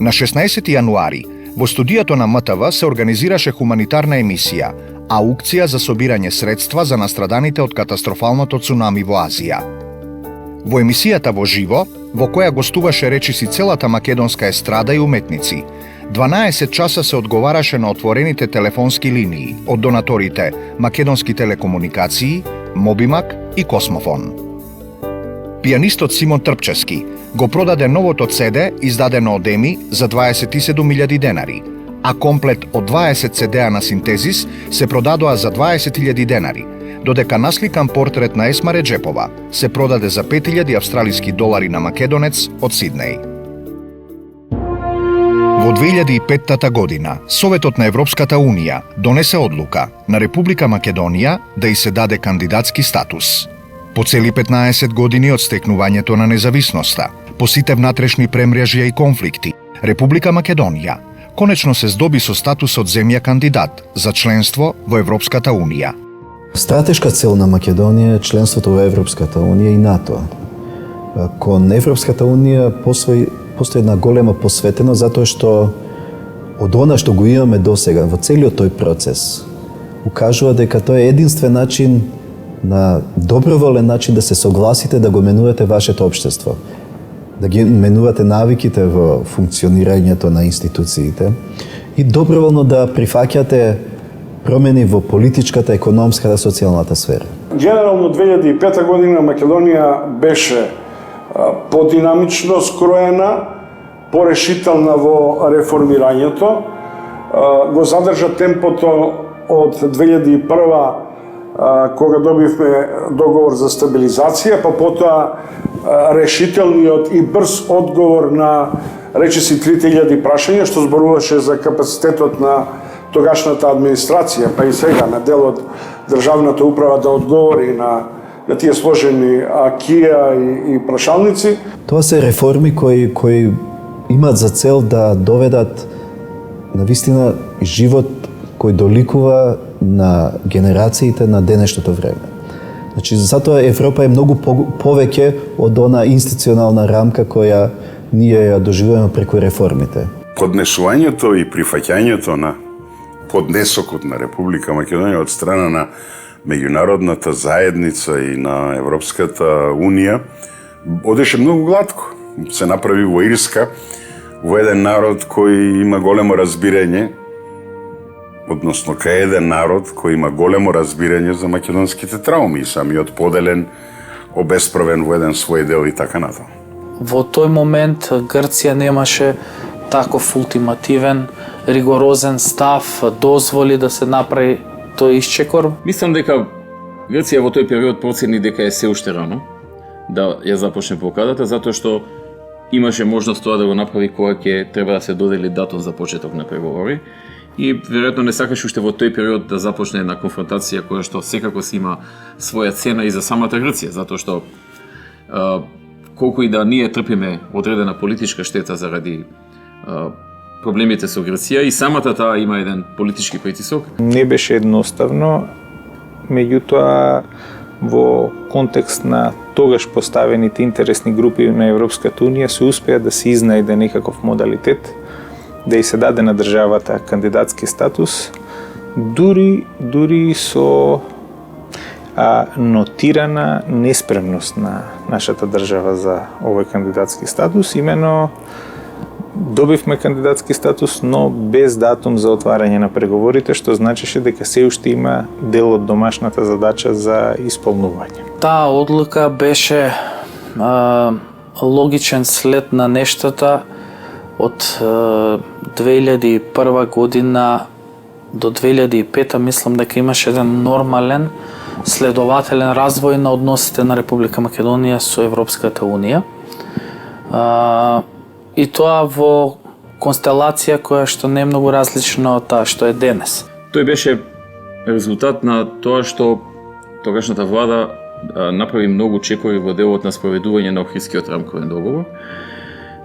На 16 јануари, во студијето на МТВ се организираше хуманитарна емисија, аукција за собирање средства за настраданите од катастрофалното цунами во Азија. Во емисијата во живо, во која гостуваше речиси целата македонска естрада и уметници, 12 часа се одговараше на отворените телефонски линии од донаторите Македонски телекомуникации, Мобимак и Космофон. Пијанистот Симон Трпчевски го продаде новото CD издадено од Еми за 27.000 денари, а комплет од 20 CD-а на Синтезис се продадоа за 20.000 денари, додека насликан портрет на Есма Реджепова се продаде за 5.000 австралиски долари на македонец од Сиднеј. Во 2005 година, Советот на Европската Унија донесе одлука на Република Македонија да ѝ се даде кандидатски статус. По цели 15 години од стекнувањето на независноста, по сите внатрешни премрежја и конфликти, Република Македонија конечно се здоби со статусот земја кандидат за членство во Европската Унија. Стратешка цел на Македонија е членството во Европската Унија и НАТО. Кон Европската Унија постои една голема посветеност затоа што од она што го имаме досега во целиот тој процес укажува дека тоа е единствен начин, на доброволен начин да се согласите да го менувате вашето општество, да ги менувате навиките во функционирањето на институциите и доброволно да прифаќате промени во политичката, економската, социјалната сфера. Генерално 2005 година Македонија беше подинамично скроена, порешителна во реформирањето, го задржа темпото од 2001 кога добивме договор за стабилизација, па потоа решителниот и брз одговор на речиси 3000 прашања, што зборуваше за капацитетот на тогашната администрација, па и сега на дел од државната управа да одговори на тие сложени акија и прашалници. Тоа се реформи кои имаат за цел да доведат на вистина живот кој доликува на генерациите на денешното време. Значи, затоа Европа е многу повеќе од она институционална рамка која ние ја доживуваме преку реформите. Поднесувањето и прифаќањето на поднесокот на Република Македонија од страна на меѓународната заедница и на Европската Унија одеше многу глатко. Се направи во Ирска, во еден народ кој има големо разбирање, односно кај еден народ кој има големо разбирање за македонските трауми, самиот поделен, обесправен во еден свој дел и така натаму. Во тој момент Грција немаше таков ултимативен, ригорозен став, дозволи да се направи тој исчекор. Мислам дека Грција во тој период процени дека е се уште рано да ја започне блокадата, затоа што имаше можност тоа да го направи кога ќе треба да се додели датум за почеток на преговори и веројатно не сакаше уште во тој период да започне една конфронтација која што секако си има своја цена и за самата Грција, затоа што колку и да ние трпиме одредена политичка штета заради проблемите со Грција и самата таа има еден политички притисок. Не беше едноставно, меѓутоа во контекст на тогаш поставените интересни групи на Европската Унија се успеа да се изнајде некаков модалитет да и се даде на државата кандидатски статус, дури со нотирана неспремност на нашата држава за овој кандидатски статус. Имено добивме кандидатски статус, но без датум за отварање на преговорите, што значеше дека се уште има дел од домашната задача за исполнување. Таа одлука беше логичен след на нештата од 2001 година до 2005, мислам дека имаше еден нормален, следователен развој на односите на Република Македонија со Европската Унија. И тоа во констелација која што не е многу различна од таа што е денес. Тој беше резултат на тоа што тогашната влада направи многу чекори во делот на спроведување на Охридскиот рамковен договор.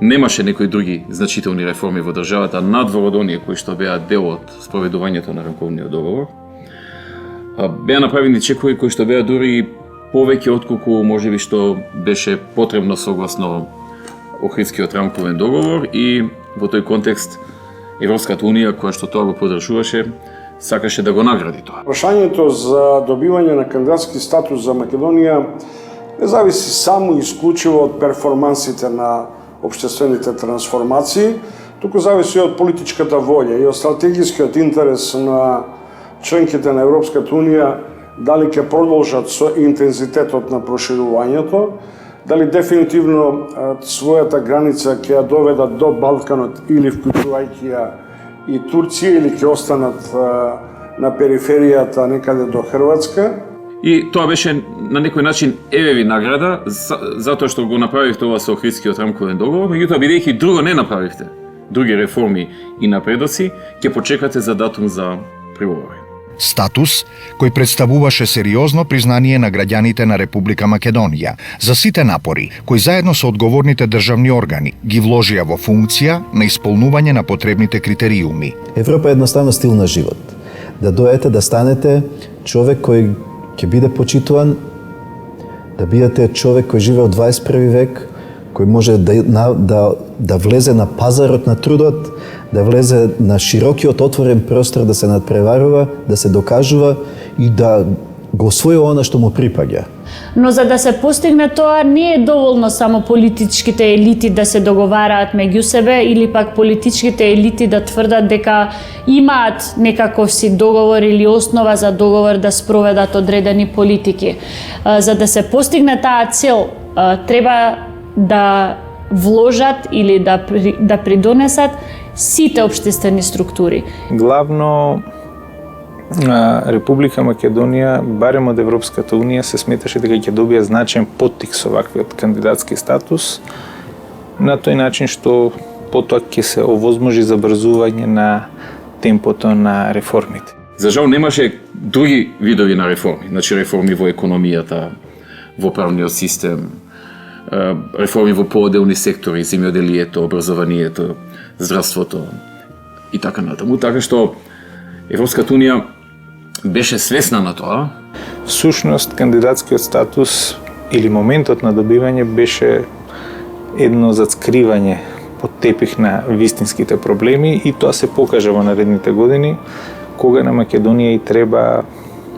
Немаше некои други значителни реформи во државата надвор од оние кои што беа дел од спроведувањето на рамковниот договор. Беа направени чекори кои што беа дури повеќе отколку можеби што беше потребно согласно Охридскиот рамковен договор и во тој контекст Европската унија, која што тоа го поддржуваше, сакаше да го награди тоа. Прашањето за добивање на кандидатски статус за Македонија не зависи само и исклучиво од перформансите на општествените трансформации, туку зависи од политичката волја и од стратегискиот интерес на членките на Европската унија дали ќе продолжат со интензитетот на проширувањето, дали дефинитивно својата граница ќе ја доведат до Балканот или вклучувајќи ја и Турција или ќе останат на периферијата некаде до Хрватска. И тоа беше на некој начин евеви награда затоа што го направивте ова со Охридскиот рамковен договор, меѓутоа бидејќи друго не направивте, други реформи и напредоци, ќе почекате за датум за преговори. Статус кој представуваше сериозно признание на граѓаните на Република Македонија за сите напори кои заедно со одговорните државни органи ги вложија во функција на исполнување на потребните критериуми. Европа е едноставно стил на живот. Да дојдете да станете човек кој ќе биде почитуван, да бидете човек кој живее од 21 век, кој може да влезе на пазарот на трудот, да влезе на широкиот отворен простор, да се надпреварува, да се докажува и да го освојува она што му припаѓа. Но за да се постигне тоа, не е доволно само политичките елити да се договараат меѓу себе или пак политичките елити да тврдат дека имаат некаков си договор или основа за договор да спроведат одредени политики. За да се постигне таа цел, треба да вложат или да придонесат сите општествени структури. Главно Република Македонија, барем од Европската унија, се сметаше дека ќе добие значаен поттик со ваквиот кандидатски статус, на тој начин што потоа ќе се овозможи забрзување на темпото на реформите. За жал немаше други видови на реформи, значи реформи во економијата, во правниот систем, реформи во пооделни сектори, земјоделието, образованието, здравството и така натаму, така што Европската унија беше свесна на тоа. Всушност, кандидатскиот статус или моментот на добивање беше едно зацкривање под тепих на вистинските проблеми и тоа се покажа во наредните години, кога на Македонија и треба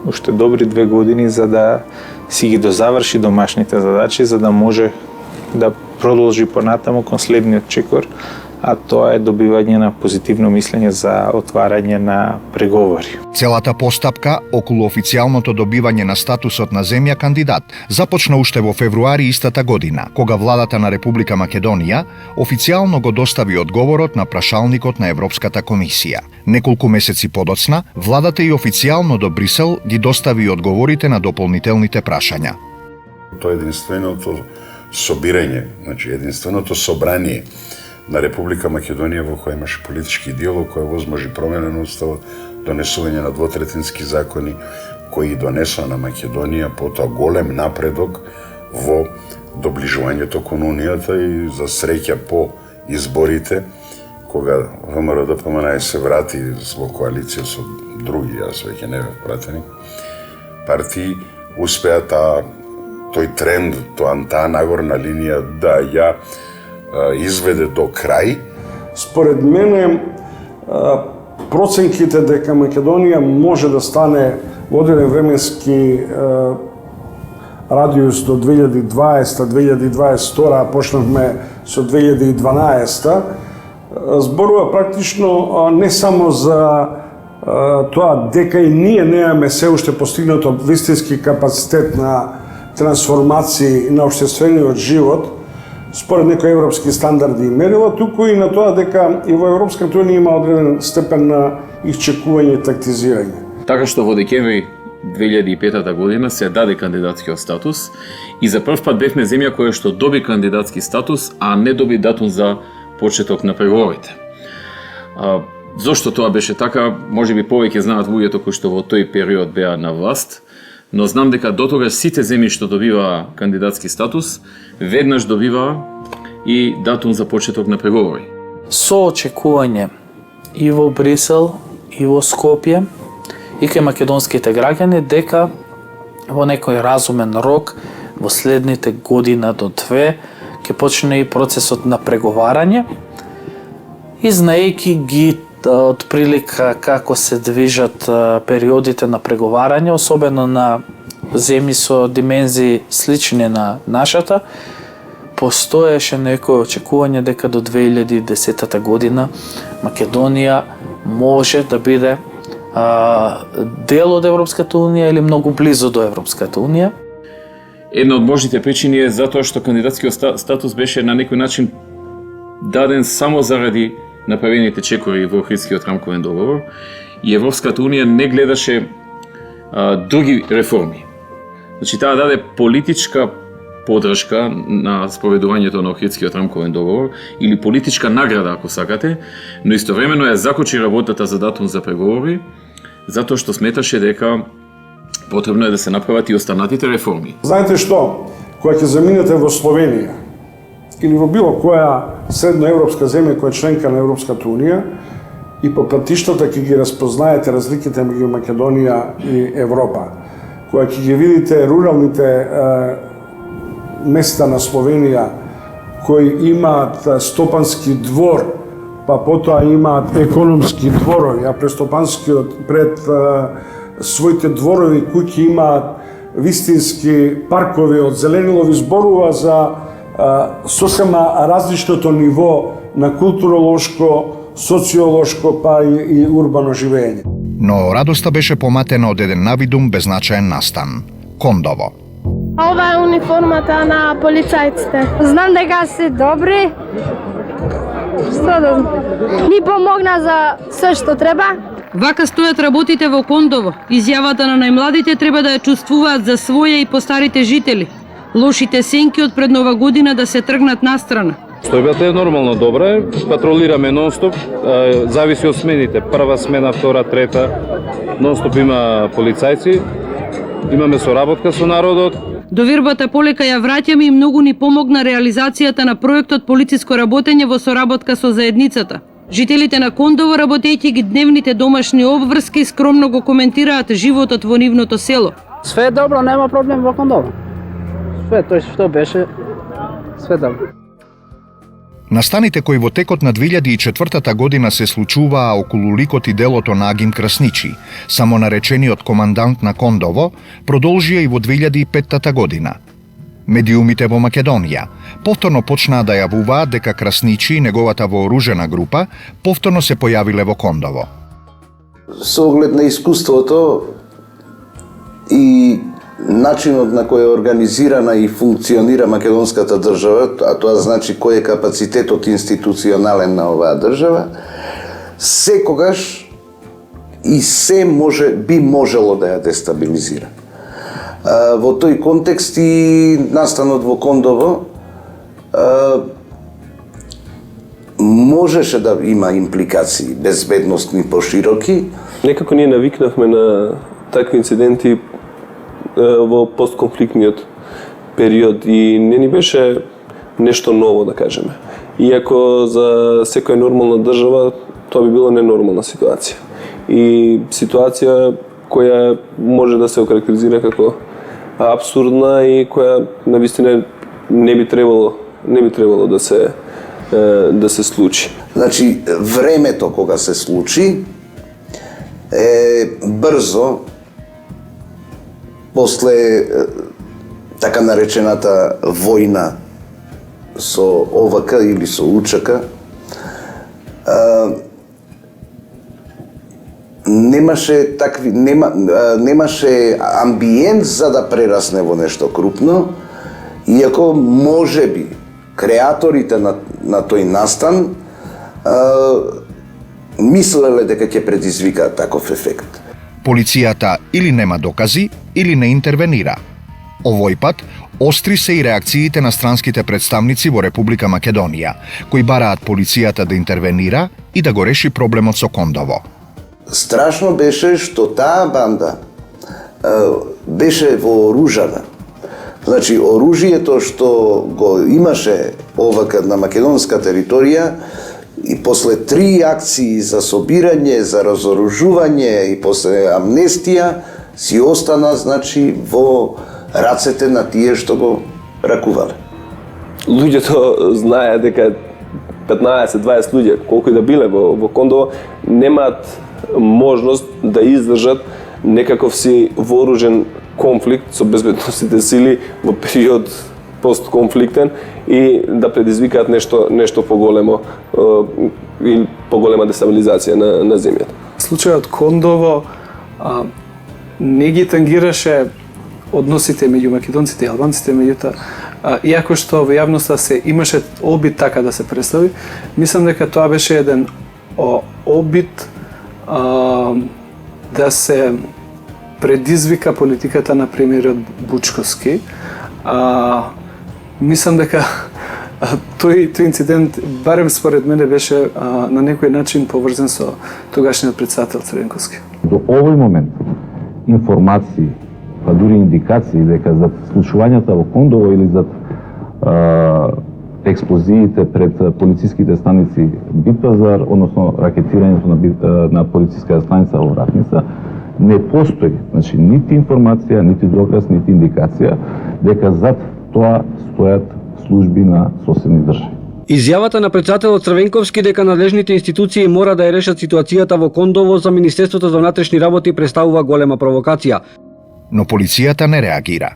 уште добри 2 години за да си ги дозаврши домашните задачи, за да може да продолжи понатаму кон следниот чекор, а тоа е добивање на позитивно мислење за отварање на преговори. Целата постапка околу официјалното добивање на статусот на земја кандидат започна уште во февруари истата година, кога владата на Република Македонија официјално го достави одговорот на прашалникот на Европската комисија. Неколку месеци подоцна, владата и официјално до Брисел ги достави одговорите на дополнителните прашања. Тоа е единственото собирање, значи единственото собрание на Република Македонија во која имаше политички диалог, која возможи промена на уставот, донесување на двотретински закони, кои донесоа на Македонија потоа голем напредок во доближувањето кон Унијата и за среќа по изборите, кога ВМРО ДПМН се врати во коалиција со други, јас веќе не бев пратеник, партии успеа тој тренд, таа нагорна линија да ја изведе до крај. Според мене, проценките дека Македонија може да стане во одреден временски радиус до 2020-2022, а почнавме со 2012, зборува практично не само за тоа дека и ние немаме се уште постигнато вистински капацитет на трансформации на општествениот живот, според некои европски стандарди и мерила, туку и на тоа дека и во Европската унија има одреден степен на исчекување и тактизирање. Така што во декември 2005 година се даде кандидатскиот статус и за прв пат бевме земја која што доби кандидатски статус, а не доби датум за почеток на преговорите. Зошто тоа беше така, може би повеќе знаат луѓето кои што во тој период беа на власт, но знам дека дотогаш сите земји што добиваа кандидатски статус, веднаш добиваа и датум за почеток на преговори. Со очекување и во Брисел, и во Скопје, и кај македонските граѓани дека во некој разумен рок во следните година до 2 ќе почне и процесот на преговарање и знаејќи ги од прилика како се движат периодите на преговарање, особено на земји со димензии слични на нашата, постоеше некој очекување дека до 2010 година Македонија може да биде дел од Европската Унија или многу близо до Европската Унија. Една од можните причини е затоа што кандидатскиот статус беше на некој начин даден само заради направените чекори во Охридскиот рамковен договор и Европската Унија не гледаше други реформи. Значи, таа даде политичка подршка на спроведувањето на Охридскиот рамковен договор или политичка награда, ако сакате, но истовремено ја закочи работата за датум за преговори, затоа што сметаше дека потребно е да се направат и останатите реформи. Знаете што? Кога ќе заминете во Словенија или во било која средноевропска земја која е членка на Европската Унија и по патиштата ќе ги разпознаете разликите меѓу Македонија и Европа. Кога ќе ги видите руралните места на Словенија кои имаат стопански двор, па потоа имаат економски дворови, а пред своите дворови куќи имаат вистински паркови од зеленилови, зборува за сосема различното ниво на културолошко, социолошко, па и урбано живење. Но радоста беше поматена од еден навидум беззначаен настан – Кондово. Ова е униформата на полицајците. Знам дека се добри. Што да ни помогна за се што треба. Вака стојат работите во Кондово. Изјавата на најмладите треба да ја чувствуваат за своја и постарите жители. Лошите сенки од пред Нова година да се тргнат настрана. Стојбата е нормално добра, патролираме нон-стоп, зависи од смените. Прва смена, втора, трета, нон-стоп има полицајци, имаме соработка со народот. Довербата полека ја враќаме и многу ни помогна реализацијата на проектот полициско работење во соработка со заедницата. Жителите на Кондово, работејќи ги дневните домашни обврски, скромно го коментираат животот во нивното село. Све е добро, нема проблем во Кондово. Све тој што беше, све добро. Настаните кои во текот на 2004 година се случуваа околу ликот и делото на Агим Красничи, само наречениот командант на Кондово, продолжија и во 2005 година. Медиумите во Македонија повторно почнаа да јавуваат дека Красничи и неговата вооружена група повторно се појавиле во Кондово. Со оглед на искуството и начинот на кој е организирана и функционира македонската држава, а тоа значи кој е капацитетот институционален на оваа држава, секогаш и се би можело да ја дестабилизира. Во тој контекст и настанот во Кондово можеше да има импликации безбедностни пошироки. Некако ние навикнавме на такви инциденти во постконфликтниот период и не ни беше нешто ново, да кажеме. Иако за секоја нормална држава тоа би било ненормална ситуација. И ситуација која може да се окарактеризира како апсурдна и која навистина не би требало да се случи. Значи, времето кога се случи е брзо после така наречената војна со ОВК или со УЧК, немаше амбиент за да прерасне во нешто крупно, иако можеби креаторите на тој настан мислеле дека ќе предизвикаат таков ефект. Полицијата или нема докази, или не интервенира. Овој пат, остри се и реакциите на странските представници во Република Македонија, кои бараат полицијата да интервенира и да го реши проблемот со Кондово. Страшно беше што таа банда беше вооружана. Значи, оружјето што го имаше ОВК на македонска територија и после 3 акции за собирање, за разоружување и после амнестија, си остана, значи, во рацете на тие што го ракувале. Луѓето знаеа дека 15-20 луѓе, колку и да биле во Кондово, немаат можност да издржат некаков си вооружен конфликт со безбедносните сили во период постконфликтен и да предизвикаат нешто поголемо или поголема дестабилизација на земјата. Случајот Кондово не ги тангираше односите меѓу македонците и албанците, меѓутоа, иако што во јавноста се имаше обид така да се представи, мислам дека тоа беше еден обид да се предизвика политиката на премиерот Бучковски. Мислам дека тој инцидент, барем според мене, беше на некој начин поврзан со тогашниот председател Црвенковски. До овој момент информации, па дури индикации дека за случувањата во Кондово или за експлозиите пред полициските станици Битпазар, односно ракетирањето на полициска станица во Ратница, не постои, значи, нити информација, нити доказ, нити индикација дека зад тоа стојат служби на соседни држави. Изјавата на председателот Црвенковски дека надлежните институции мора да ја решат ситуацијата во Кондово за Министерството за внатрешни работи представува голема провокација. Но полицијата не реагира.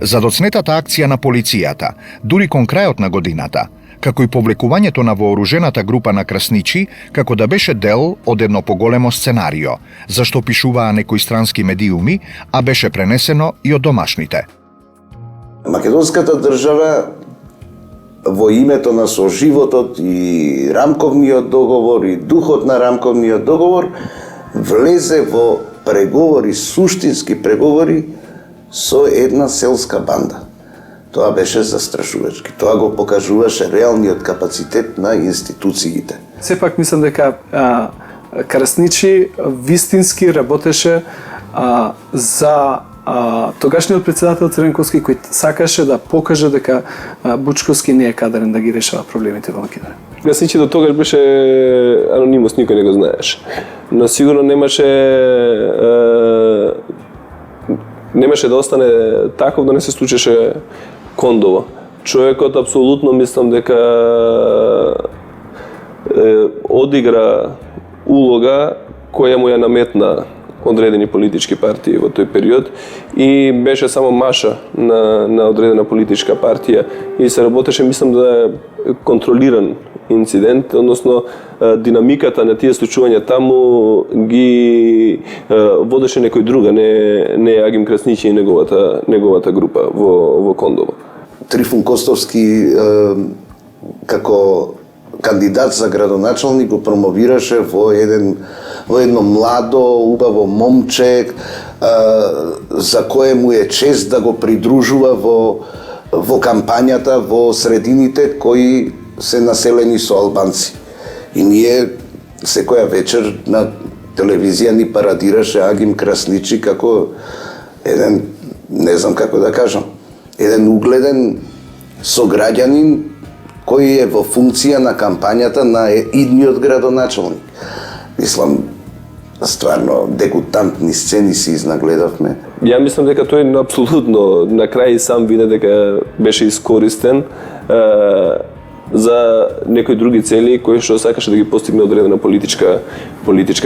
За доцнетата акција на полицијата, дури кон крајот на годината, како и повлекувањето на вооружената група на красничи, како да беше дел од едно поголемо сценарио, зашто пишуваа некои странски медиуми, а беше пренесено и од домашните. Македонската држава во името на соживотот и рамковниот договор и духот на рамковниот договор влезе во преговори, суштински преговори со една селска банда. Тоа беше застрашувачки. Тоа го покажуваше реалниот капацитет на институциите. Сепак мислам дека Красничи вистински работеше за тогашниот председател Црвенковски, кој сакаше да покаже дека Бучковски не е кадарен да ги решава проблемите во Македонија. Красничи до тогаш беше анонимус, никој не го знаеше. Но сигурно немаше да остане таков да не се случеше Кондово. Човекот апсолутно мислам дека одигра улога која му ја наметна одредени политички партии во тој период и беше само маша на одредена политичка партија и се работеше, мислам, да е контролиран инцидент, односно динамиката на тие случувања таму ги водеше некој друга, не Агим Красничи и неговата група во Кондово. Трифун Костовски како кандидат за градоначалник го промовираше во едно младо, убаво момче за кое му е чест да го придружува во кампањата во средините кои се населени со албанци. И ние секоја вечер на телевизија ни парадираше Агим Красничи како еден, не знам како да кажам, еден угледен сограѓанин кој е во функција на кампањата на идниот градоначалник. Мислам, стварно дегутантни сцени си изнагледавме. Ја мислам дека тој апсолутно на крај сам виде дека беше искористен за некои други цели кои што сакаше да ги постигне одредена политичка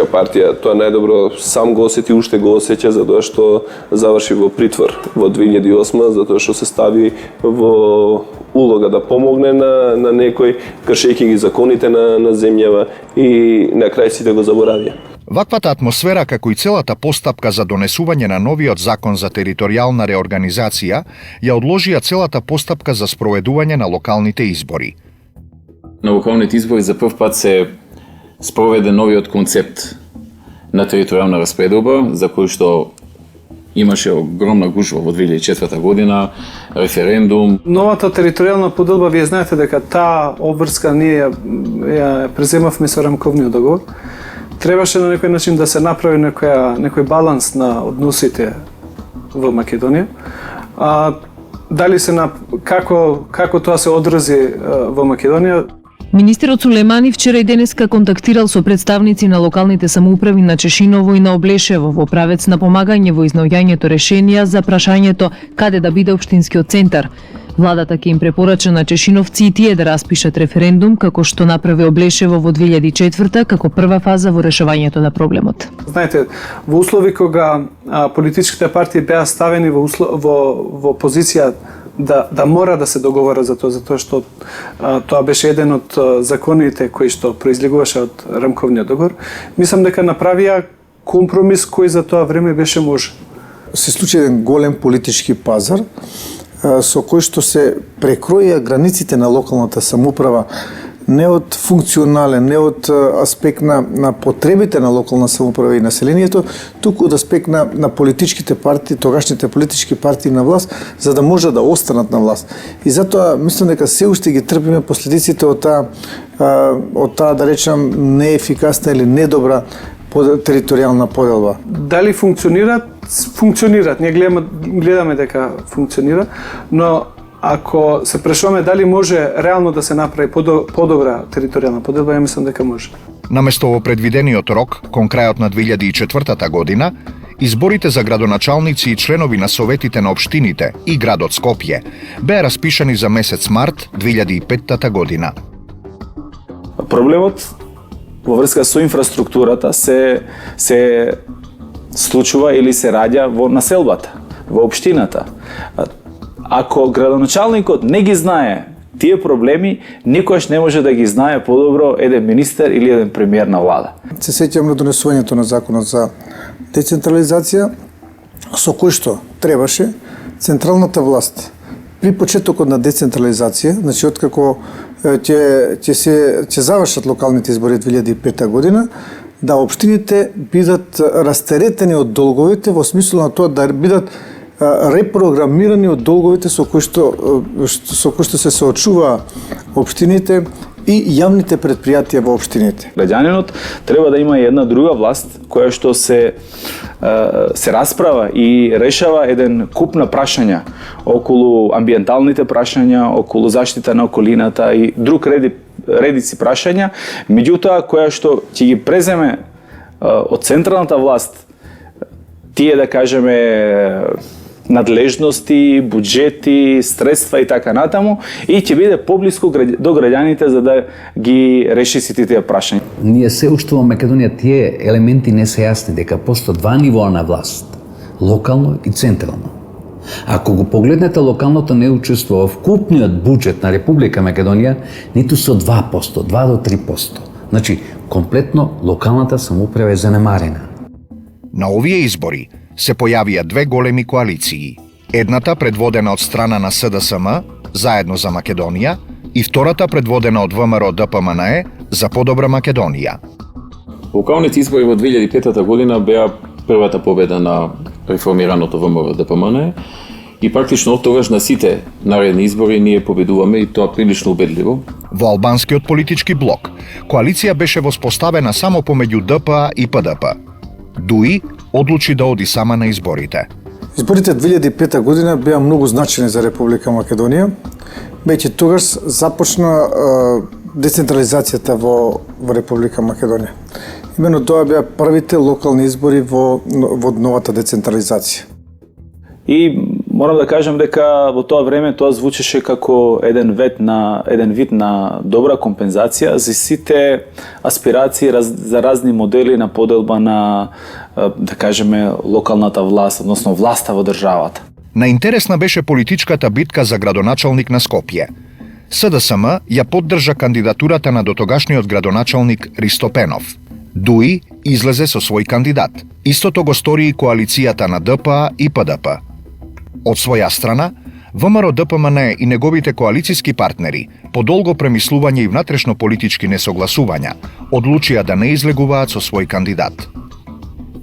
партија. Тоа најдобро сам го осети, уште го осеќа, затоа што заврши во притвор во 2008, затоа што се стави во улога да помогне на некој, кршејќи ги законите на земјава и на крај сите го заборавија. Ваквата атмосфера, како и целата постапка за донесување на новиот закон за територијална реорганизација, ја одложија целата постапка за спроведување на локалните избори. На локалните избори за прв пат се спроведе новиот концепт на територијална распределба, за кој што имаше огромна гужва во 2004 година, референдум. Новата територијална поделба, вие знаете дека таа обврска ние ја преземавме со рамковниот договор. Требаше на некој начин да се направи некој баланс на односите во Македонија. Дали како тоа се одрази во Македонија? Министерот Сулемани вчера и денеска контактирал со представници на локалните самоуправи на Чешиново и на Облешево во правец на помагање во изнаоѓањето решенија за прашањето каде да биде општинскиот центар. Владата ќе им препорача на Чешиновци и тие да распишат референдум, како што направи Облешево во 2004 како прва фаза во решавањето на проблемот. Знаете, во услови кога политичките партии беа ставени во позиција да мора да се договора за тоа што тоа беше еден од законите кои што произлегуваше од рамковниот договор, мислам дека направија компромис кој за тоа време беше можен. Се случи еден голем политички пазар со кој што се прекроија границите на локалната самоуправа не од функционален, не од аспект на потребите на локална самоуправа и населението, туку од аспект на политичките партии, тогашните политички партии на власт, за да може да останат на власт. И затоа мислам дека се уште ги трпиме последиците од таа да речам неефикасна или недобра територијална поделба. Дали функционираат? Функционираат. Ние гледаме дека функционира, но ако се прашуваме дали може реално да се направи подобра територијална поделба, ја мислам дека може. Наместо во предвидениот рок, кон крајот на 2004 година, изборите за градоначалници и членови на советите на општините и градот Скопје беа распишани за месец март 2005 година. Проблемот во врска со инфраструктурата се случува или се раѓа во населбата, во општината. Ако градоначалникот не ги знае тие проблеми, никош не може да ги знае подобро еден министер или еден премиер на влада. Се сеќавам на донесувањето на законот за децентрализација, со кој што требаше централната власт при почетокот на децентрализација, значи откако ќе завршат локалните избори 2005 година, да општините бидат растеретени од долговите во смисло на тоа да бидат репрограмирани од долговите со кои што се соочува општините и јавните предпријатија во општините. Граѓанинот треба да има една друга власт која што се расправа и решава еден куп на прашања околу амбиенталните прашања, околу заштита на околината и друг редици прашања, меѓутоа која што ќе ги преземе од централната власт тие да кажеме надлежности, буџети, средства и така натаму и ќе биде поблиску до граѓаните за да ги реши сите тие прашања. Ние се уште во Македонија тие елементи не се јасни дека постои два нивоа на власт, локално и централно. Ако го погледнете, локалното не учествува в вкупниот буџет на Република Македонија ниту со 2%, 2 до 3%. Значи, комплетно локалната самоуправа е занемарена. На овие избори се појавија две големи коалиции. Едната предводена од страна на СДСМ, Заедно за Македонија, и втората предводена од ВМРО ДПМНЕ, За подобра Македонија. Локалните избори во 2005 година беа првата победа на реформираното ВМРО ДПМНЕ и практично од тогаш на сите наредни избори ние победуваме и тоа прилично убедливо. Во албанскиот политички блок, коалиција беше воспоставена само помеѓу ДПА и ПДП. ДУИ одлучи да оди сама на изборите. Изборите 2005 година беа многу значени за Република Македонија. Веќе тогаш започна децентрализацијата во Република Македонија. Имено тоа беа првите локални избори во новата децентрализација. И морам да кажам дека во тоа време тоа звучеше како еден вид на добра компензација за сите аспирации за разни модели на поделба на, да кажеме, локалната власт, односно власта во државата. Наинтересна беше политичката битка за градоначалник на Скопје. СДСМ ја поддржа кандидатурата на дотогашниот градоначалник Ристо Пенов. ДУИ излезе со свој кандидат. Истото го стори и коалицијата на ДПА и ПДП. Од своја страна, ВМРО ДПМНЕ и неговите коалициски партнери, по долго премислување и внатрешно политички несогласувања, одлучија да не излегуваат со свој кандидат.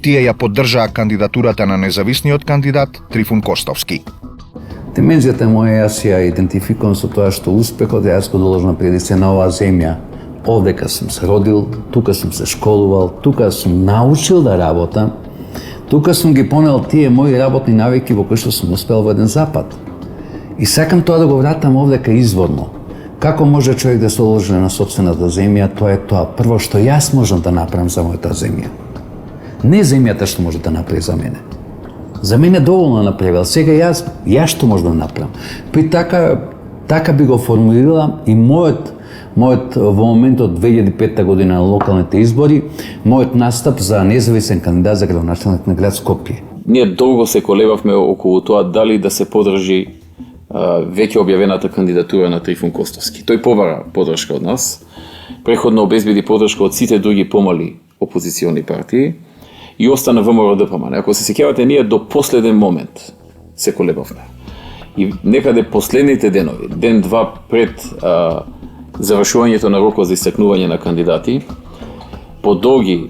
Тие ја поддржаа кандидатурата на независниот кандидат Трифун Костовски. Димензијата моја јас ја идентификувам со тоа што успехот јас го доложам преди се на оваа земја. Овдека сум се родил, тука сум се школувал, тука сум научил да работам, тука сум ги понел тие мои работни навики во кои што сум успел во еден запад. И сакам тоа да го вратам овдека изворно. Како може човек да се одложи на сопствената земја, тоа е тоа прво што јас можам да направам за мојата земја. Не земјата што може да направи за мене. За мене доволно направил. Сега јас што можам да направам? При така би го формулирала и мојот во моментот 2005 година на локалните избори, мојот настап за независен кандидат за градоначалник на град Скопје. Ние долго се колебавме околу тоа дали да се подржи веќе објавената кандидатура на Трифун Костовски. Тој побара подршка од нас, преходно обезбеди подршка од сите други помали опозициони партии и остана ВМРО ДПМН. Ако се сеќавате, ние до последен момент се колебавме. И некаде последните денови, ден-два пред завршувањето на рокот за истакнување на кандидати, по долги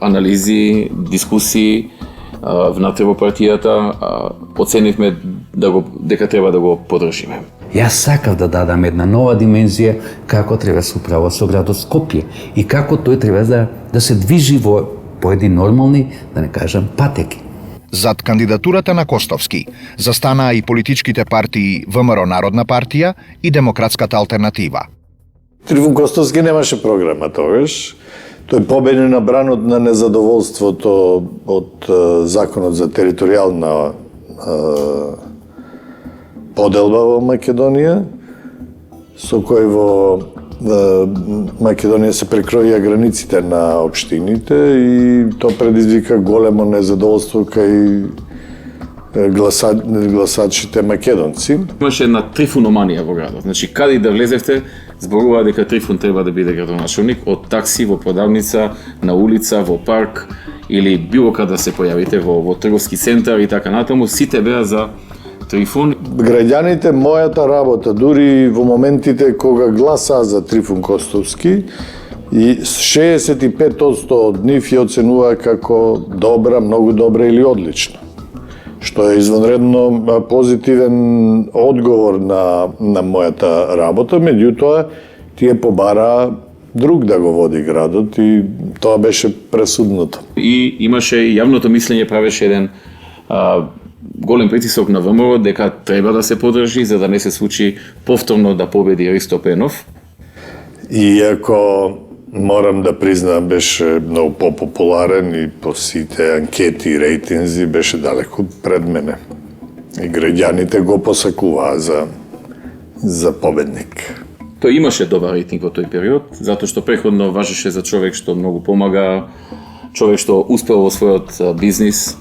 анализи, дискусии внатре во партијата, оценивме дека треба да го подржиме. Јас сакав да дадам една нова димензија како треба се управува со градот Скопје и како тој треба да се движи по едни нормални, да не кажам, патеки. Зад кандидатурата на Костовски застанаа и политичките партии ВМРО Народна партија и Демократската алтернатива. Трифун Костовски немаше програма тогаш. Тој победи на бранот на незадоволството од законот за територијална поделба во Македонија, со кој во Македонија се прекроија границите на општините и тоа предизвика големо незадоволство кај гласачите македонци. Имаше една трифуноманија во градот. Значи, каде и да влезевте, зборува дека Трифун треба да биде градоначалник, од такси во продавница, на улица, во парк или било каде да се појавите во трговски центар и така натаму, сите беа за Трифун. Граѓаните, мојата работа, дури во моментите кога гласаа за Трифун Костовски, и 65% од нив ја оценуваа како добра, многу добра или одлична. Што е извонредно позитивен одговор на мојата работа, меѓутоа тие побараа друг да го води градот и тоа беше пресудното. И имаше јавното мислење, правеше еден голем притисок на ВМРО дека треба да се подржи за да не се случи повторно да победи Ристо Пенов. Иако морам да признам беше многу популарен и по сите анкети и рейтинзи беше далеко пред мене. И граѓаните го посакуваа за победник. Тој имаше добар рейтинг во тој период, затоа што преходно важеше за човек што многу помага, човек што успел во својот бизнис.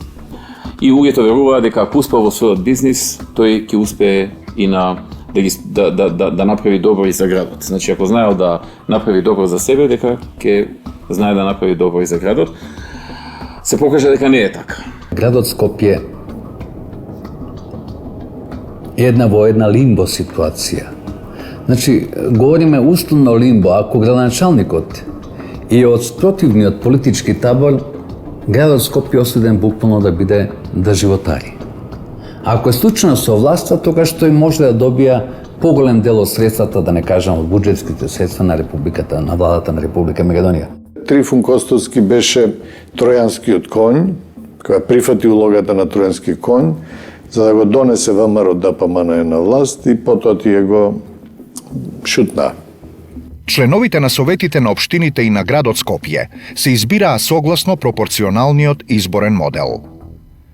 И луѓето веруваа дека ако успел во својот бизнис, тој ќе успее и да направи добро и за градот. Значи, ако знаел да направи добро за себе, дека ќе знае да направи добро и за градот. Се покажа дека не е така. Градот Скопје е во една лимбо ситуација. Значи, говориме условно лимбо, ако градоначалникот и од спротивниот политички табор, градот Скопје осуден буквално да животари. Ако е случајно со власта, тогаш тој може да добија поголем дел од средствата, да не кажам, од буџетските средства на Републиката, на владата на Република Македонија. Трифун Костовски беше тројанскиот конј, која прифати улогата на тројански конј, за да го донесе ВМРО ДПМН на власт и потоа тие го шутнаа. Членовите на советите на општините и на градот Скопје се избираа согласно пропорционалниот изборен модел.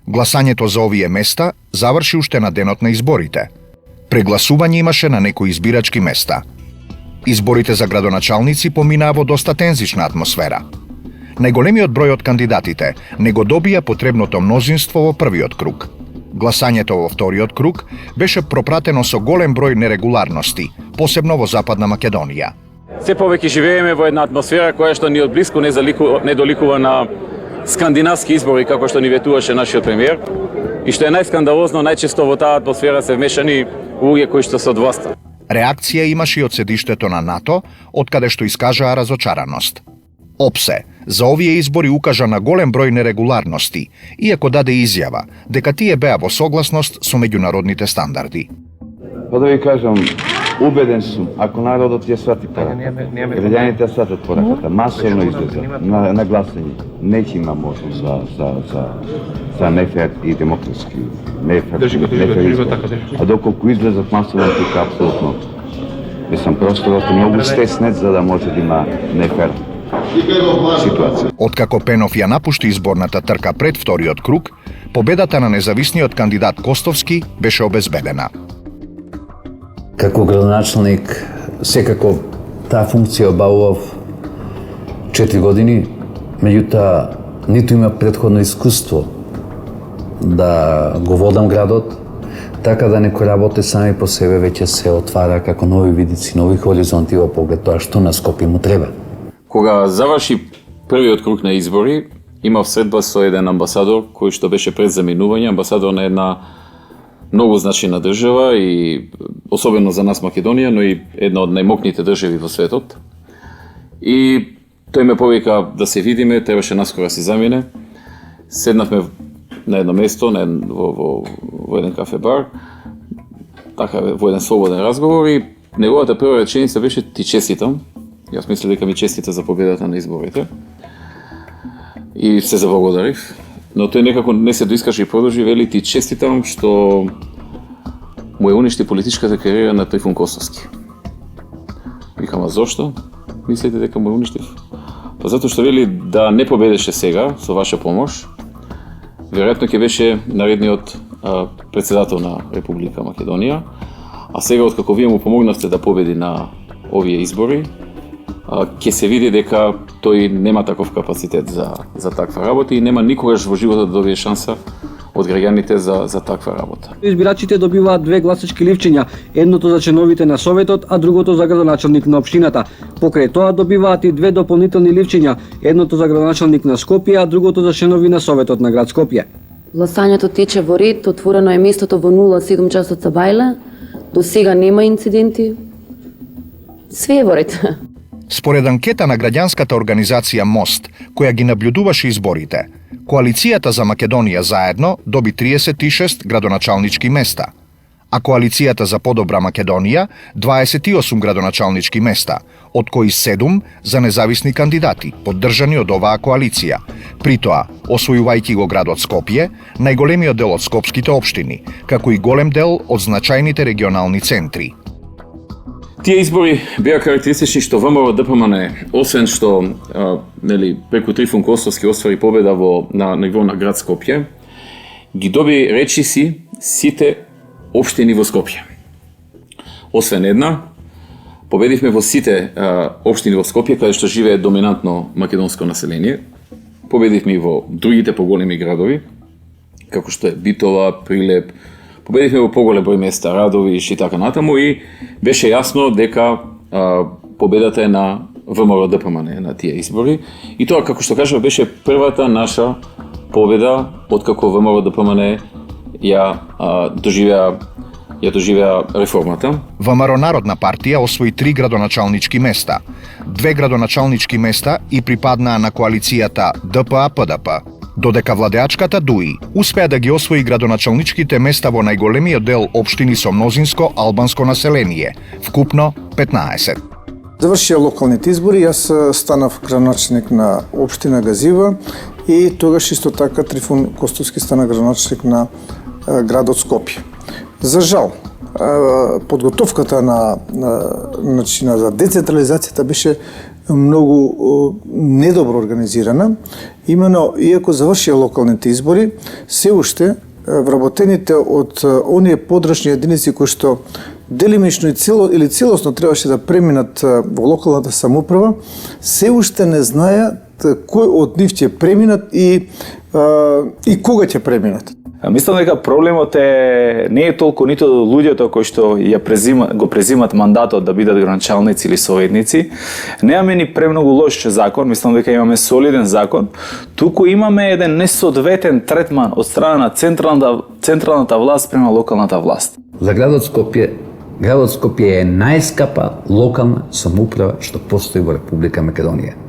Гласањето за овие места заврши уште на денот на изборите. Прегласување имаше на некои избирачки места. Изборите за градоначалници поминаа во доста тензична атмосфера. Најголемиот број од кандидатите не го добија потребното мнозинство во првиот круг. Гласањето во вториот круг беше пропратено со голем број нерегуларности, посебно во Западна Македонија. Се повеќе живееме во една атмосфера која што ни од блиску не доликува на скандинавски избори, како што ни ветуваше нашиот премиер. И што е најскандалозно, најчесто во таа атмосфера се вмешани луѓе кои што се од власта. Реакција имаше и од седиштето на НАТО, од каде што искажаа разочараност. ОПСЕ за овие избори укажа на голем број нерегуларности, иако даде изјава дека тие беа во согласност со меѓународните стандарди. Па да ви кажам, убеден сум, ако народот ја свати пораката, граѓаните ја сватат пораката, масовно излезат на гласање, неќе има можност за нефер и демократски, нефер избор. А доколку излезат масовно, тука апсолутно. Мислам, просторот е многу стеснет за да може да има нефер ситуација. Откако Пенов ја напушти изборната трка пред вториот круг, победата на независниот кандидат Костовски беше обезбедена. Како градоначалник, секако таа функција обавував 4 години, меѓутоа ниту има претходно искуство да го водам градот, така да некои работи сами по себе веќе се отвара како нови видици, нови хоризонти во поглед тоа што на Скопје му треба. Кога заврши првиот круг на избори, имав средба со еден амбасадор кој што беше пред заминување, амбасадор на една многу значајна држава и особено за нас Македонија, но и една од најмокните држави во светот. И тој ме повика да се видиме, требаше наскоро да се замине. Седнавме на едно место, во еден кафе-бар, така во еден слободен разговор и неговата прва реченица беше ти честитам. Јас мислев дека ми честита за победата на изборите. И се заблагодарив. Но тој некако не се доискаше и продолжи, вели ти честитам што му е уништи политичката кариера на Трифун Костовски. Викам, а зошто? Мислите дека му е уништив? Па затоа што вели да не победеше сега со ваша помош, веројатно ќе беше наредниот председател на Република Македонија, а сега откако вие му помогнавте да победи на овие избори, ќе се види дека тој нема таков капацитет за таква работа и нема никогаш во животот да добие шанса од граѓаните за таква работа. Избирачите добиваат 2 гласачки ливчиња, едното за членовите на Советот, а другото за градоначалник на општината. Покрај тоа добиваат и 2 дополнителни ливчиња, едното за градоначалник на Скопје, а другото за членови на Советот на град Скопје. Гласањето тече во ред, отворено е местото во 07 часот за бајле. До сега нема инциденти. Све е во ред. Според анкета на граѓанската организација МОСТ, која ги наблюдуваше изборите, Коалицијата за Македонија заедно доби 36 градоначалнички места, а Коалицијата за подобра Македонија 28 градоначалнички места, од кои 7 за независни кандидати, поддржани од оваа коалиција. При тоа, освојувајќи го градот Скопје, најголемиот дел од скопските општини, како и голем дел од значајните регионални центри. Тие избори беа карактеристични што ВМРО ДПМН, освен што преку Трифун Костовски оствари победа на ниво на град Скопје, ги доби речиси сите општини во Скопје. Освен една, победивме во сите општини во Скопје, каде што живее доминантно македонско население. Победивме и во другите поголеми градови, како што е Битола, Прилеп. Победивме во поголем број места, Радовиш и така натаму и беше јасно дека победата е на ВМРО ДПМН на тие избори. И тоа, како што кажав, беше првата наша победа откако ВМРО ДПМН ја доживеа реформата. ВМРО Народна партија освои 3 градоначалнички места. 2 градоначалнички места и припаднаа на коалицијата ДПА-ПДП. Додека владеачката ДУИ успеа да ги освои градоначалничките места во најголемиот дел општини со мнозинско албанско население, вкупно 15. Завршија локалните избори, јас станав градоначалник на општина Газива и тогаш исто така Трифун Костовски стана градоначалник на градот Скопје. За жал, подготовката за децентрализацијата беше многу недобро организирана. Имено, иако завршија локалните избори, се уште вработените од оние подрачни единици кои што делимично или целосно требаше да преминат во локалната самоуправа, се уште не знаат кој од нив ќе преминат и кога ќе преминат. Мислам дека проблемот не е толку ниту луѓето кои што го презимат мандатот да бидат градоначалници или советници. Немаме ни премногу лош закон, мислам дека имаме солиден закон, туку имаме еден несоодветен третман од страна на централната власт према локалната власт. За градот Скопје е најскапа локална самоуправа што постои во Република Македонија.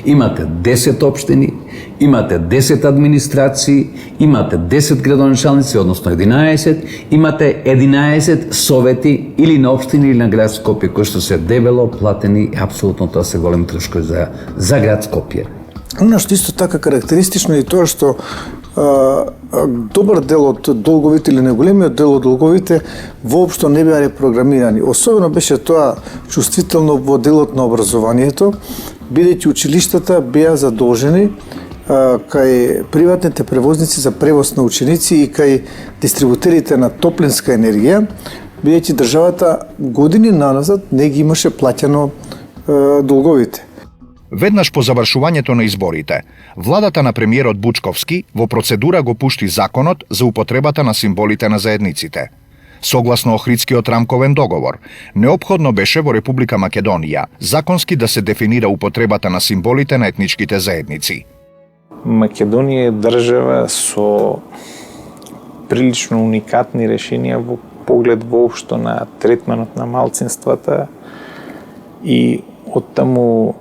Имате 10 општини, имате 10 администрации, имате 10 градоначалници, односно 11, имате 11 совети или на општини или на град Скопје, кои што се дебело платени и апсолутно тоа се големи трошкови за град Скопје. Она што исто така карактеристично е тоа што добар дел од долговите или неголемиот дел од долговите воопшто не беа репрограмирани. Особено беше тоа чувствително во делот на образованието, бидејќи училиштата беа задолжени кај приватните превозници за превоз на ученици и кај дистрибутерите на топлинска енергија, бидејќи државата години наназад не ги имаше плаќано долговите. Веднаш по завршувањето на изборите, владата на премиерот Бучковски во процедура го пушти законот за употребата на символите на заедниците. Согласно Охридскиот рамковен договор, неопходно беше во Република Македонија законски да се дефинира употребата на символите на етничките заедници. Македонија е држава со прилично уникатни решенија во поглед воопшто на третманот на малцинствата и оттаму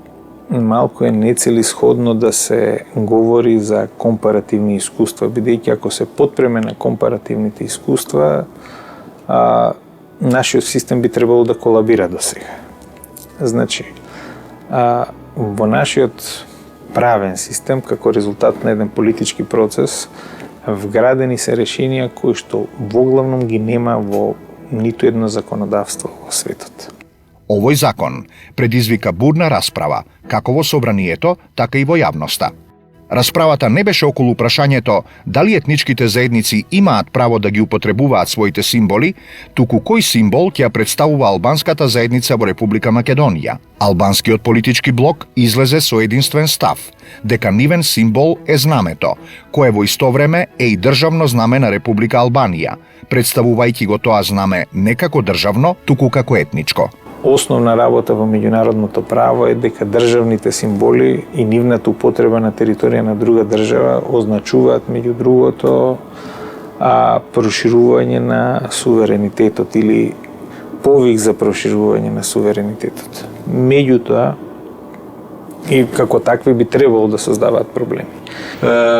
малку е нецелисходно да се говори за компаративни искуства, бидејќи ако се потпреме на компаративните искуства, нашиот систем би требало да колабира до сега. Значи, во нашиот правен систем, како резултат на еден политички процес, вградени се решенија кои што воглавном ги нема во ниту едно законодавство во светот. Овој закон предизвика бурна расправа, како во собранието, така и во јавноста. Расправата не беше околу прашањето дали етничките заедници имаат право да ги употребуваат своите символи, туку кој символ ќе ја представува албанската заедница во Република Македонија. Албанскиот политички блок излезе со единствен став, дека нивен символ е знамето, кое во исто време е и државно знаме на Република Албанија, представувајќи го тоа знаме не како државно, туку како етничко. Основна работа во меѓународното право е дека државните символи и нивната употреба на територија на друга држава означуваат меѓу другото проширување на суверенитетот или повик за проширување на суверенитетот. Меѓутоа, и како такви би требало да создаваат проблеми.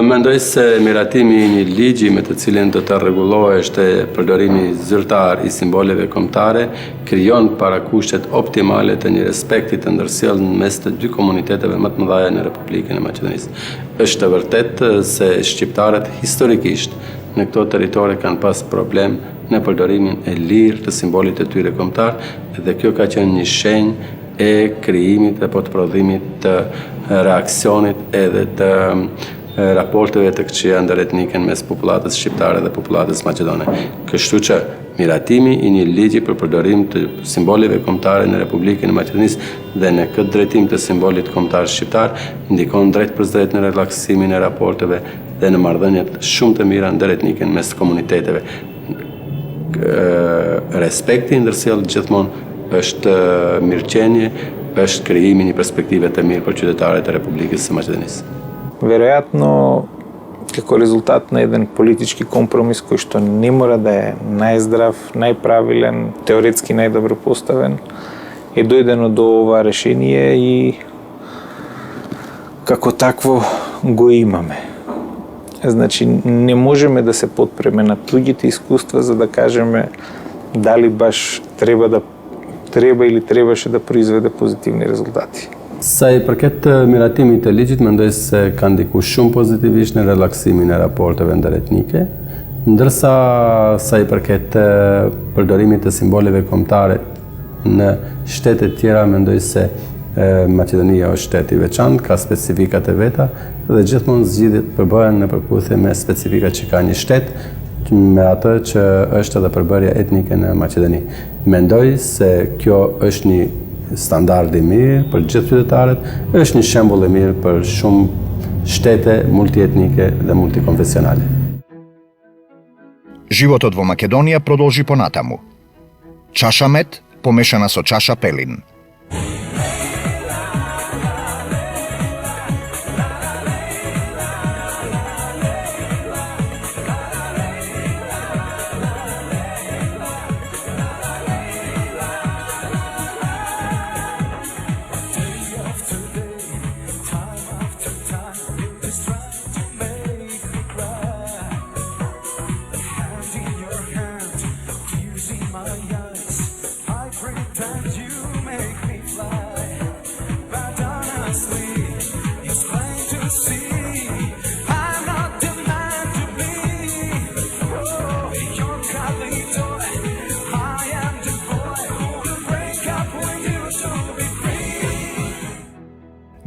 Mendoj se miratimi i një ligji me të cilin do të rregullohet përdorimi zyrtar i simboleve kombëtare krijon parakushtet optimale të një respekti të ndërsjellshëm mes të dy komuniteteve më të mëdha në Republikën e Maqedonisë. Është e vërtetë se shqiptarët historikisht në këto territore kanë pas problem në përdorimin e lirë të simbolit të tyre kombëtar dhe kjo ka qenë një shenjë e krijimit apo të prodhimit të reaksionit edhe të raporteve të këqija ndëretnike mes popullatës shqiptare dhe popullatës maqedone. Kështu që miratimi i një ligji për përdorim të simboleve kombëtare në Republikën e Maqedonisë dhe në këtë drejtim të simbolit kombëtar shqiptar ndikon drejt për drejt në relaksimin e raporteve dhe në marrëdhëniet shumë të mira ndëretnike mes komuniteteve. Respekti ndërsjell gjithmonë është mirëqenie, është krijimi një perspektive të mirë për qytetarët e Republikës së Maqedonisë. Веројатно, како резултат на еден политички компромис кој што не мора да е најздрав, најправилен, теоретски најдобро поставен, е дојдено до ова решение и како такво го имаме. Значи, не можеме да се потпреме на туѓите искуства за да кажеме дали баш треба или требаше да произведе позитивни резултати. Sa i përket miratimit të ligjit, mendoj se ka ndikuar shumë pozitivisht në relaksimin e raporteve ndëretnike, ndërsa sa i përket përdorimit të simboleve kombëtare në shtete tjera, mendoj se Maqedonia është shtet i veçantë, ka specifikat e veta dhe gjithmonë zgjidhjet përbëhen në përputhje me specifikat që ka një shtet, me atë që është edhe përbërja etnike në Maqedoni. Mendoj se kjo është një standard i mirë për gjithë qytetarët, është një shembull i mirë për shumë shtete multietnike dhe multikonfesionale. Животот во Македонија продолжи понатаму. Чаша мед помешана со чаша пелин. My eyes, I pretend you make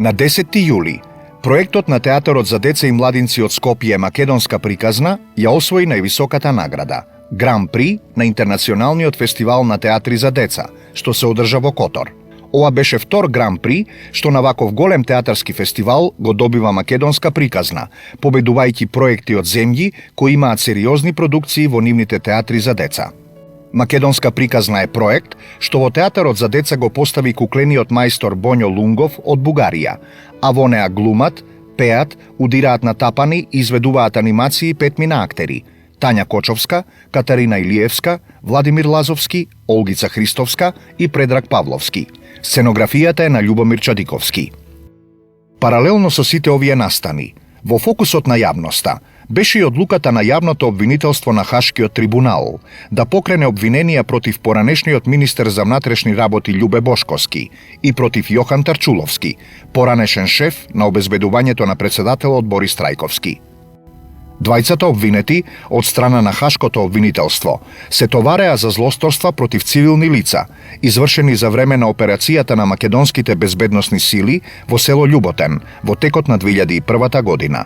На 10. јули, проектот на Театарот за деца и младинци од Скопје Македонска приказна ја освои највисоката награда – Гран При на Интернационалниот фестивал на театри за деца, што се одржа во Котор. Ова беше втор Гран При што на ваков голем театарски фестивал го добива Македонска приказна, победувајќи проекти од земји кои имаат сериозни продукции во нивните театри за деца. Македонска приказна е проект што во Театарот за деца го постави куклениот мајстор Боњо Лунгов од Бугарија, а во неа глумат, пеат, удираат на тапани и изведуваат анимации 5 актери – Тања Кочовска, Катарина Илиевска, Владимир Лазовски, Олгица Христовска и Предраг Павловски. Сценографијата е на Љубомир Чадиковски. Паралелно со сите овие настани, во фокусот на јавноста беше и одлуката на јавното обвинителство на Хашкиот трибунал да покрене обвиненија против поранешниот министер за внатрешни работи Љубе Бошковски и против Јохан Тарчуловски, поранешен шеф на обезбедувањето на председателот Борис Трајковски. Двајцата обвинети од страна на Хашкото обвинителство се товареа за злосторства против цивилни лица, извршени за време на операцијата на македонските безбедносни сили во село Љуботен во текот на 2001 година.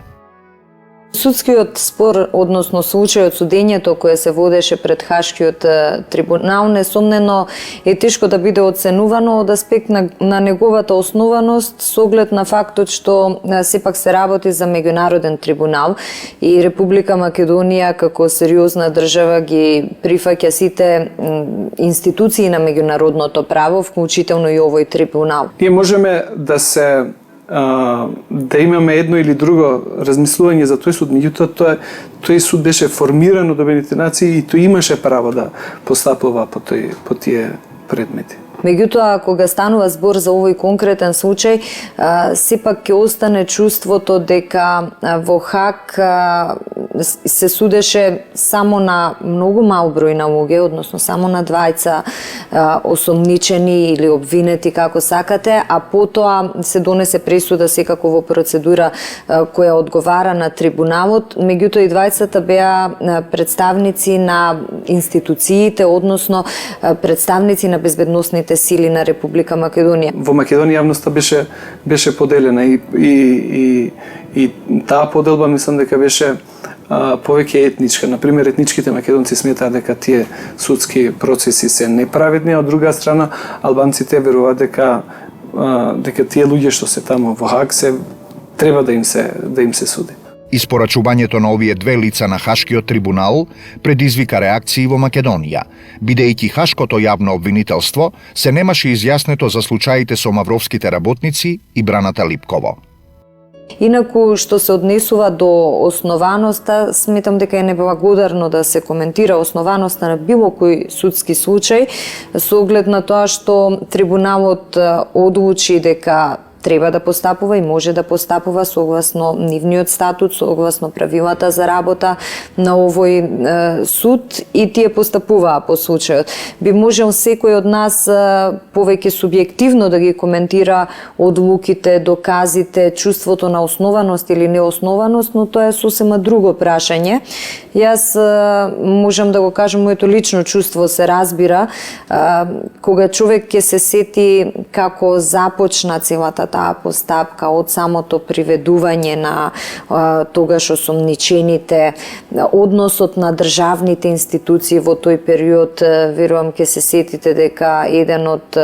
Судскиот спор, односно случајот судењето кое се водеше пред Хашкиот трибунал, несомнено е тешко да биде оценувано од аспект на неговата основаност со оглед на фактот што сепак се работи за меѓународен трибунал и Република Македонија како сериозна држава ги прифаќа сите институции на меѓународното право, вклучително и овој трибунал. Ние можеме да имаме едно или друго размислување за тој суд, меѓутоа тој суд беше формиран од Обединетите нации и тој имаше право да постапува по тие предмети. Меѓутоа, кога станува збор за овој конкретен случај, сепак ќе остане чувството дека во Хаг се судеше само на многу мал број на луѓе, односно само на двајца осомничени или обвинети како сакате, а потоа се донесе пресуда секако во процедура која одговара на трибуналот. Меѓутоа и двајцата беа представници на институциите, односно представници на безбедносните сили на Република Македонија. Во Македонија јавноста беше поделена и таа поделба мислам дека беше повеќе етничка. Например, етничките македонци сметаат дека тие судски процеси се неправедни, а од друга страна албанците веруваат дека тие луѓе што се таму во Хаг треба да им се суди. Испорачувањето на овие две лица на Хашкиот трибунал предизвика реакции во Македонија, бидејќи Хашкото јавно обвинителство се немаше изјаснето за случаите со мавровските работници и Браната Липково. Инаку, што се однесува до основаноста, сметам дека е неблагодарно да се коментира основаноста на било кој судски случај, со оглед на тоа што трибуналот одлучи дека треба да постапува и може да постапува согласно нивниот статут, согласно правилата за работа на овој суд и тие постапуваа по случајот. Би можел секој од нас повеќе субјективно да ги коментира одлуките, доказите, чувството на основаност или неоснованост, но тоа е сосема друго прашање. Јас можам да го кажам, моето лично чувство се разбира кога човек ќе се сети како започна целата таа постапка од самото приведување на тогаш осомничените, односот на државните институции во тој период. Верувам ќе се сетите дека еден од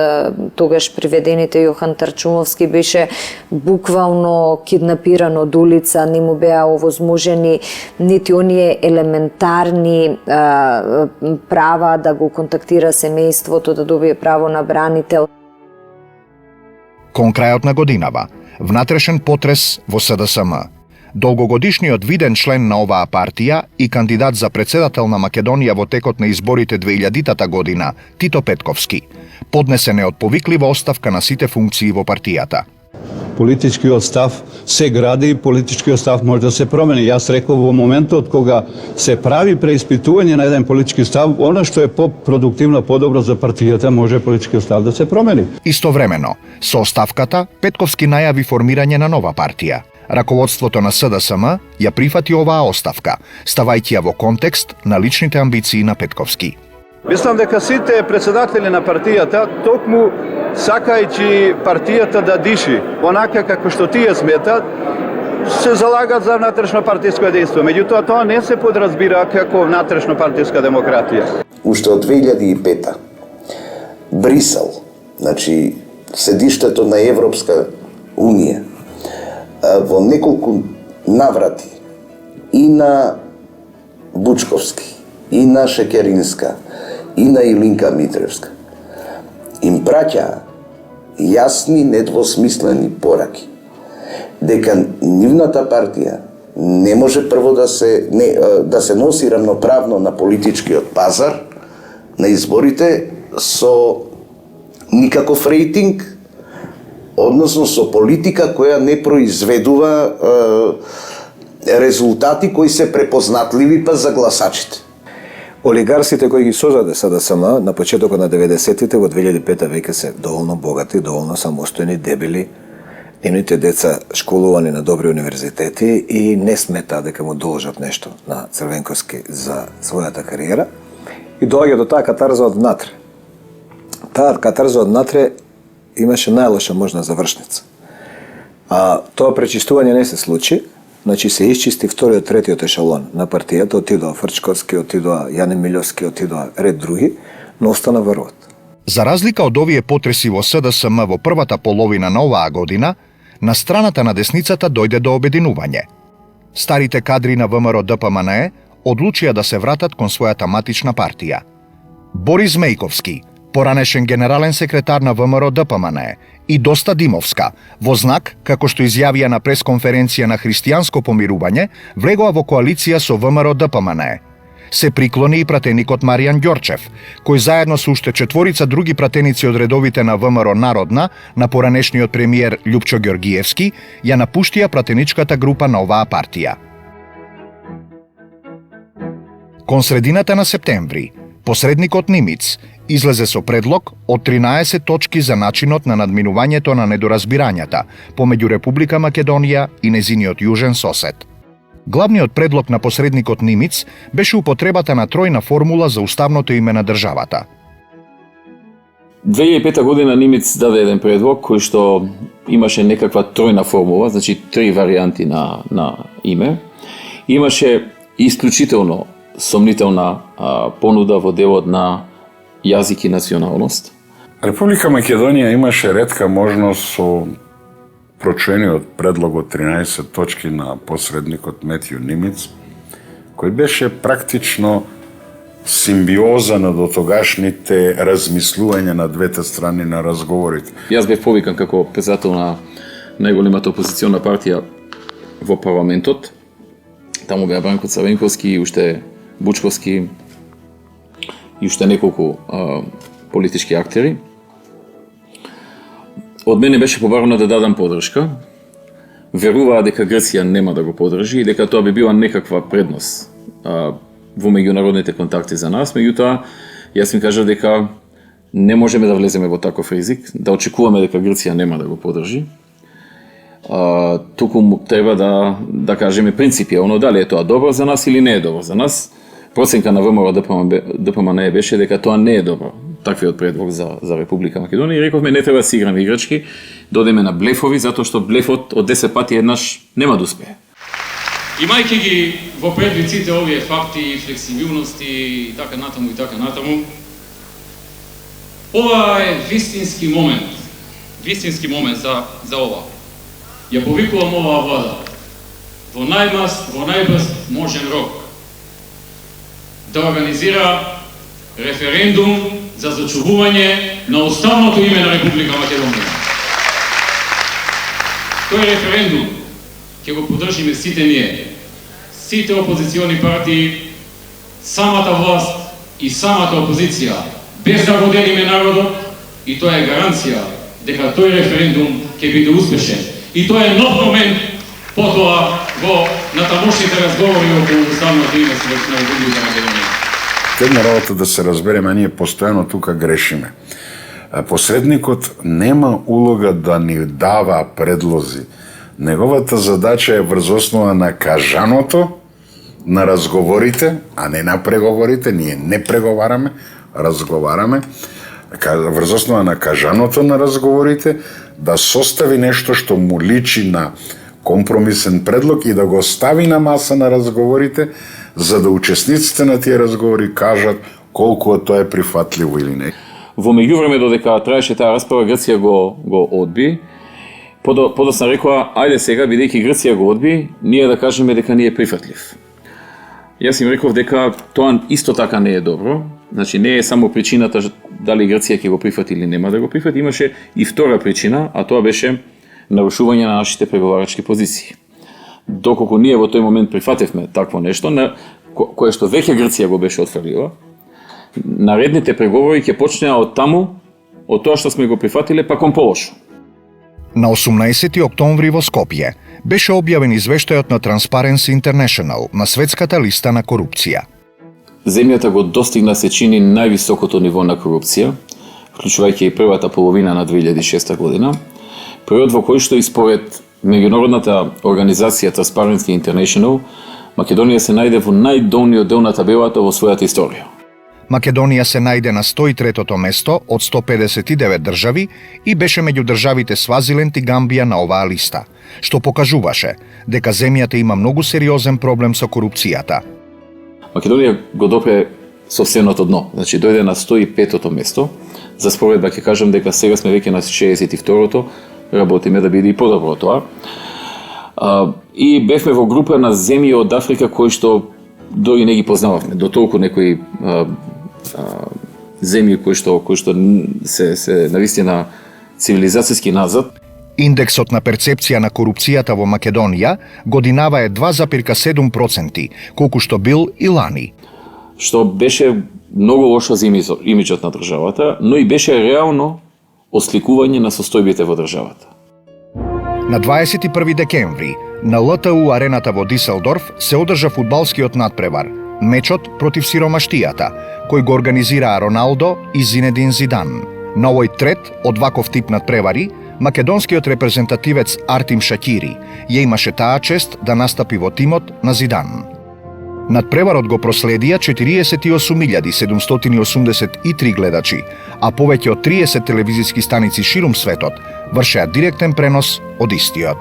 тогаш приведените Јохан Тарчуловски беше буквално киднапиран од улица, не му беа овозможени нити оние елементарни права да го контактира семејството, да добие право на бранител. Кон крајот на годинава, внатрешен потрес во СДСМ. Долгогодишниот виден член на оваа партија и кандидат за председател на Македонија во текот на изборите 2000 година, Тито Петковски, поднесен е од повиклива оставка на сите функции во партијата. Политичкиот став се гради и политичкиот став може да се промени. Јас реков во моментот кога се прави преиспитување на еден политички став, она што е по-продуктивно, подобро за партијата, може политичкиот став да се промени. Истовремено, со оставката, Петковски најави формирање на нова партија. Раководството на СДСМ ја прифати оваа оставка, ставајќи ја во контекст на личните амбиции на Петковски. Мислам дека сите председатели на партијата токму сакајќи партијата да диши онака како што тие сметат, се залагат за внатрешно партиско единство. Меѓутоа тоа не се подразбира како внатрешно партиска демократија. Уште од 2005 Брисел, значи седиштето на Европска Унија, во неколку наврати и на Бучковски, и на Шекеринска, и на Илинка Митревска, им праќа јасни, недвосмислени пораки дека нивната партија не може прво да се носи рамноправно на политичкиот пазар на изборите со никаков рейтинг, односно со политика која не произведува резултати кои се препознатливи па за гласачите. Олигарсите кои ги создаде СДСМ на почетокот на 90-тите во 2005 веќе се доволно богати, доволно самостојни, дебели, нивните деца школувани на добри универзитети и не смета дека му должат нешто на Црвенковски за својата кариера и доаѓа до таа катарза од внатре. Таа катарза од внатре имаше најлоша можна завршница. А тоа пречистување не се случи, значи се исчисти вториот, третиот ешалон на партијата, отидоа Фрчковски, отидоа Јане Милјовски, отидоа ред други, но остана врвот. За разлика од овие потреси во СДСМ во првата половина на оваа година, на страната на десницата дојде до обединување. Старите кадри на ВМРО ДПМНЕ одлучија да се вратат кон својата матична партија. Борис Мејковски, поранешен генерален секретар на ВМРО ДПМНЕ, и Доста Димовска, во знак, како што изјавија на пресконференција на христијанско помирување, влегоа во коалиција со ВМРО ДПМНЕ. Се приклони и пратеникот Маријан Ѓорчев, кој заедно со уште 4 други пратеници од редовите на ВМРО Народна, на поранешниот премиер Љупчо Ѓоргиевски, ја напуштија пратеничката група на оваа партија. Кон средината на септември, посредникот Нимиц излезе со предлог од 13 точки за начинот на надминувањето на недоразбирањата помеѓу Република Македонија и незиниот јужен сосед. Главниот предлог на посредникот Нимиц беше употребата на тројна формула за уставното име на државата. 2005 година Нимиц даде еден предлог кој што имаше некаква тројна формула, значи 3 варијанти на име. Имаше исклучително сомнителна понуда во делот на јазик и националност. Република Македонија имаше ретка можност со прочуениот предлог од 13 точки на посредникот Метју Нимиц, кој беше практично симбиоза на дотогашните размислувања на двете страни на разговорите. Јас бев повикан како председател на најголемата опозициона партија во парламентот. Таму беа Бранко Црвенковски и уште Бучковски и уште неколку политички актери. Од мене беше побарано да дадам подршка. Веруваа дека Грција нема да го подржи и дека тоа би била некаква предност во меѓународните контакти за нас. Меѓутоа, јас им кажав дека не можеме да влеземе во таков ризик, да очекуваме дека Грција нема да го подржи. Туку треба да кажеме принципијално дали е тоа добро за нас или не е добро за нас. Проценка на ВМРО ДПМНЕ беше дека тоа не е добро, таквиот предлог за Република Македонија, и рековме не треба да си играме играчки, додеме на блефови, затоа што блефот од 10 пати еднаш нема да успее. Имајќи ги во предвид сите овие факти, флексибилности и така натаму, ова е вистински момент за ова. Ја повикувам оваа влада во најбрз можен рок да организира референдум за зачувување на уставното име на Република Македонија. Тој референдум ќе го поддржиме сите ние, сите опозициони партии, самата власт и самата опозиција, без да го делиме народот, и тоа е гаранција дека тој референдум ќе биде успешен. И тоа е нов момент потоа во натамошните разговори околу уставното име на Република Македонија. Една работа да се разбереме, ние постојано тука грешиме. Посредникот нема улога да ни дава предлози. Неговата задача е врз основа на кажаното, на разговорите, а не на преговорите, ние не преговараме, разговараме, врз основа на кажаното на разговорите, да состави нешто што му личи на компромисен предлог и да го стави на маса на разговорите, за да учесниците на тие разговори кажат колку тоа е прифатливо или не. Во меѓувреме додека траеше таа расправа, Грција го одби. Подосна рекоа, ајде сега, бидејќи Грција го одби, ние да кажеме дека не е прифатлив. Јас им реков дека тоа исто така не е добро. Значи не е само причината дали Грција ќе го прифати или нема да го прифати, имаше и втора причина, а тоа беше нарушување на нашите преговарачки позиции. Доколку ние во тој момент прифатевме такво нешто, кое што веќе Грција го беше отфрлила, наредните преговори ќе почнеа од таму, од тоа што сме го прифатиле, па кон полошо. На 18 октомври во Скопје беше објавен извештајот на Transparency International на светската листа на корупција. Земјата го достигна, се чини, највисокото ниво на корупција, вклучувајќи и првата половина на 2006 година, период во кој што и според меѓународната организација Transparency International, Македонија се најде во најдолниот дел на табелата во својата историја. Македонија се најде на 103-то место од 159 држави и беше меѓу државите Свазиленд и Гамбија на оваа листа, што покажуваше дека земјата има многу сериозен проблем со корупцијата. Македонија го допре совсеното дно, значи дојде на 105-то место. За споредба ќе кажам дека сега сме веќе на 62-то, работиме да биде и подобро тоа. И бевме во група на земји од Африка кои што дори не ги познававме, до толку некои земји кои што се навистина цивилизацијски назад. Индексот на перцепција на корупцијата во Македонија годинава е 2,7%, колку што бил и лани. Што беше многу лошо за имиџот на државата, но и беше реално осликување на состојбите во државата. На 21 декември на ЛТУ арената во Диселдорф се одржа фудбалскиот надпревар Мечот против сиромаштијата, кој го организираа Роналдо и Зинедин Зидан. На овој трет од ваков тип надпревари, македонскиот репрезентативец Артим Шакири ја имаше таа чест да настапи во тимот на Зидан. Надпреварот го проследија 48.783 гледачи, а повеќе од 30 телевизиски станици ширум светот вршеа директен пренос од истиот.